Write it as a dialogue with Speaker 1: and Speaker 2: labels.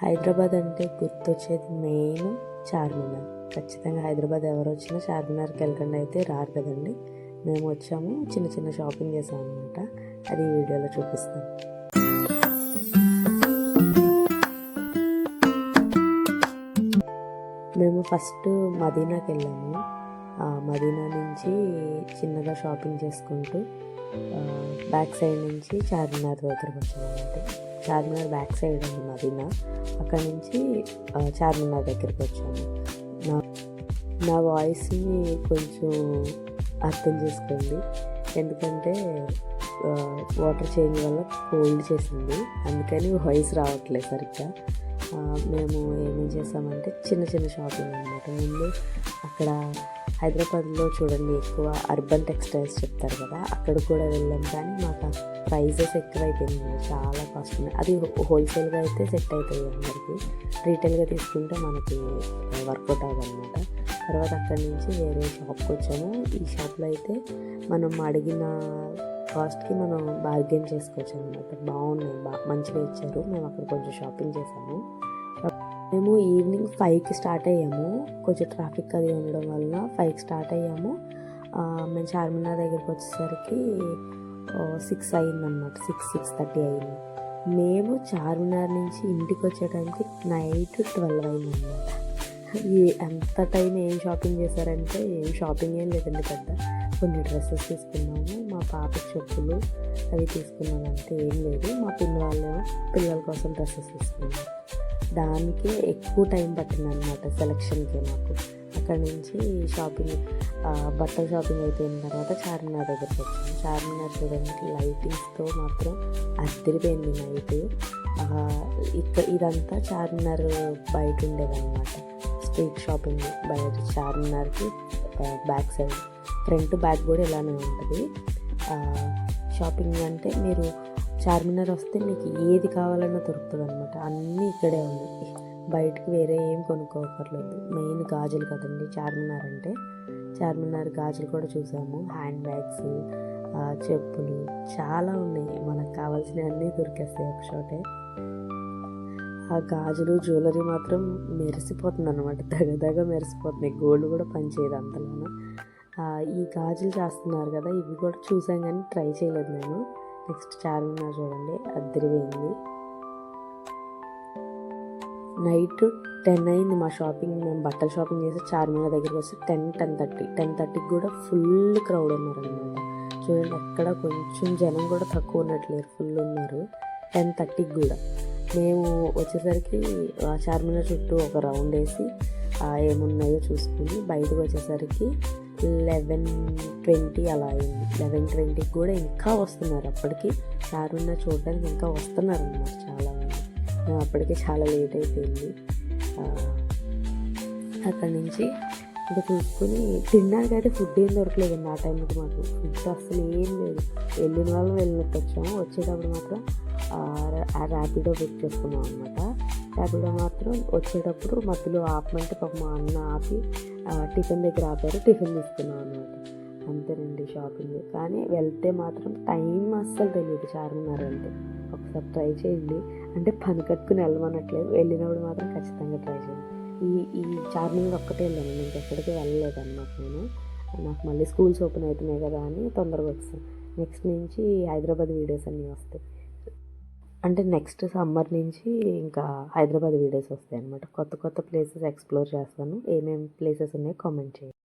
Speaker 1: హైదరాబాద్ అంటే గుర్తొచ్చేది మెయిన్ చార్మినార్. ఖచ్చితంగా హైదరాబాద్ ఎవరు వచ్చినా చార్మినార్కి వెళ్ళకుండా అయితే రారు కదండి. మేము వచ్చాము, చిన్న చిన్న షాపింగ్ చేసాం అనమాట. అది ఈ వీడియోలో చూపిస్తాను. మేము ఫస్ట్ మదీనాకి వెళ్ళాము. మదీనా నుంచి చిన్నగా షాపింగ్ చేసుకుంటూ బ్యాక్ సైడ్ నుంచి చార్మినార్ దగ్గరకు వచ్చాము అనమాట. చార్మినార్ బ్యాక్ సైడ్ ఉంది మదీనా. అక్కడ నుంచి చార్మినార్ దగ్గరికి వచ్చాము. నా వాయిస్ని కొంచెం అర్థం చేసుకోండి, ఎందుకంటే వాటర్ చేంజ్ వల్ల కోల్డ్ చేసింది, అందుకని వాయిస్ రావట్లేదు సరిగ్గా. మేము ఏమేం చేసామంటే చిన్న చిన్న షాపింగ్ అనమాట. ముందు అక్కడ హైదరాబాద్లో చూడండి ఎక్కువ అర్బన్ టెక్స్టైల్స్ చెప్తారు కదా, అక్కడ కూడా వెళ్ళాం. కానీ మాకు ప్రైజెస్ ఎక్కువైపోయింది, చాలా కాస్ట్ ఉన్నాయి. అది హోల్సేల్గా అయితే సెట్ అవుతుంది అందరికీ, రీటైల్గా తీసుకుంటే మనకి వర్కౌట్ అవ్వదన్నమాట. తర్వాత అక్కడి నుంచి వేరే షాప్కి వచ్చాము. ఈ షాప్లో అయితే మనం అడిగిన కాస్ట్కి మనం బార్గెన్ చేసుకోవచ్చు అనమాట. బాగున్నాయి, మంచిగా ఇచ్చారు. మేము అక్కడ కొంచెం షాపింగ్ చేసాము. మేము ఈవినింగ్ 5కి స్టార్ట్ అయ్యాము. కొంచెం ట్రాఫిక్ అది ఉండడం వల్ల 5కి స్టార్ట్ అయ్యాము. మేము చార్మినార్ దగ్గరికి వచ్చేసరికి 6 అయిందన్నమాట. 6:30 అయింది. మేము చార్మినార్ నుంచి ఇంటికి వచ్చేటానికి నైట్ 12 అయిందన్నమాట. ఎంత టైం ఏం షాపింగ్ చేశారంటే ఏం షాపింగ్ ఏం లేదండి, పెద్ద కొన్ని డ్రెస్సెస్ తీసుకున్నాము. మా పాపకి చెప్పులు అవి తీసుకున్నాము, అంతే, ఏం లేదు. మా పిల్లల కోసం డ్రెస్సెస్ తీసుకున్నాము. దానికే ఎక్కువ టైం పట్టిందనమాట సెలక్షన్కి మాకు. అక్కడ నుంచి షాపింగ్, బట్టల షాపింగ్ అయిపోయిన తర్వాత చార్మినార్ దగ్గరికి వచ్చాము. చార్మినార్ చూడడానికి లైటింగ్స్తో మాత్రం అద్దరిపోయింది నైట్. ఇదంతా చార్మినార్ బయట ఉండేదన్నమాట. స్ట్రీట్ షాపింగ్ బయట చార్మినార్కి బ్యాక్ సైడ్, ఫ్రంట్ బ్యాక్ కూడా ఇలానే ఉంటుంది. షాపింగ్ అంటే మీరు చార్మినార్ వస్తే మీకు ఏది కావాలన్నా దొరుకుతుంది అనమాట. అన్నీ ఇక్కడే ఉన్నాయి, బయటకు వేరే ఏం కొనుక్కోకర్లేదు. మెయిన్ గాజులు కదండి చార్మినార్ అంటే. చార్మినార్ గాజులు కూడా చూసాము, హ్యాండ్ బ్యాగ్స్, చెప్పులు చాలా ఉన్నాయి. మనకు కావాల్సినవి అన్నీ దొరికేస్తాయి ఒక చోటే. ఆ గాజులు జ్యువెలరీ మాత్రం మెరిసిపోతుంది అనమాట, దగ్గ మెరిసిపోతున్నాయి. గోల్డ్ కూడా పనిచేయదు అంతలోనూ. ఈ గాజులు చేస్తున్నారు కదా, ఇవి కూడా చూసాం కానీ ట్రై చేయలేదు నేను. నెక్స్ట్ చార్మినార్ చూడండి, అద్దరిపోయింది. నైట్ 10 అయింది మా షాపింగ్. మేము బట్టల షాపింగ్ చేసి చార్మినార్ దగ్గరికి వస్తే 10:30 కూడా ఫుల్ క్రౌడ్ ఉన్నారనమాట. చూడండి, ఎక్కడ కొంచెం జనం కూడా తక్కువ ఉన్నట్లేరు, ఫుల్ ఉన్నారు 10:30 కూడా. మేము వచ్చేసరికి చార్మినార్ చుట్టూ ఒక రౌండ్ వేసి ఏమున్నాయో చూసుకుని బయటకు వచ్చేసరికి 11:20 అలా అయింది. 11:20 కూడా ఇంకా వస్తున్నారు. అప్పటికి చార్మినార్ చూడడానికి ఇంకా వస్తున్నారు అన్నమాట చాలామంది. మేము అప్పటికే చాలా లేట్ అయిపోయింది. అక్కడి నుంచి ఇంకా చూసుకుని తినడానికి అయితే ఫుడ్ ఏం దొరకలేదండి ఆ టైంకి. మాకు ఫుడ్ అసలు ఏం లేదు. వెళ్ళిన వాళ్ళు వెళ్ళినట్టు వచ్చాము. వచ్చేటప్పుడు మాత్రం ర్యాపిడో బుక్ చేసుకున్నాం అనమాట. ర్యాపిడో మాత్రం వచ్చేటప్పుడు మధ్యలో ఆపమంటే పాపం మా అన్న ఆపి టిఫిన్ దగ్గర ఆపారు, టిఫిన్ తీసుకున్నాం అనమాట. అంతేనండి షాపింగ్. కానీ వెళ్తే మాత్రం టైం అస్సలు తెలియదు చార్మినార్ వెళ్తే. ఒకసారి ట్రై చేయండి, అంటే పని కట్టుకుని వెళ్ళమనట్లేదు, వెళ్ళినప్పుడు మాత్రం ఖచ్చితంగా ట్రై చేయండి. ఈ చార్మినార్ ఒక్కటే వెళ్ళాను, నేను ఎక్కడికి వెళ్ళలేదన్నమాట. నాకు మళ్ళీ స్కూల్స్ ఓపెన్ అవుతున్నాయి కదా అని తొందరగా వచ్చాను. నెక్స్ట్ నుంచి హైదరాబాద్ వీడియోస్ అన్నీ వస్తాయి, అంటే నెక్స్ట్ సమ్మర్ నుంచి ఇంకా హైదరాబాద్ వీడియోస్ వస్తాయి అన్నమాట. కొత్త కొత్త ప్లేసెస్ ఎక్స్ప్లోర్ చేస్తాను. ఏమేమి ప్లేసెస్ ఉన్నాయో కామెంట్ చేయండి.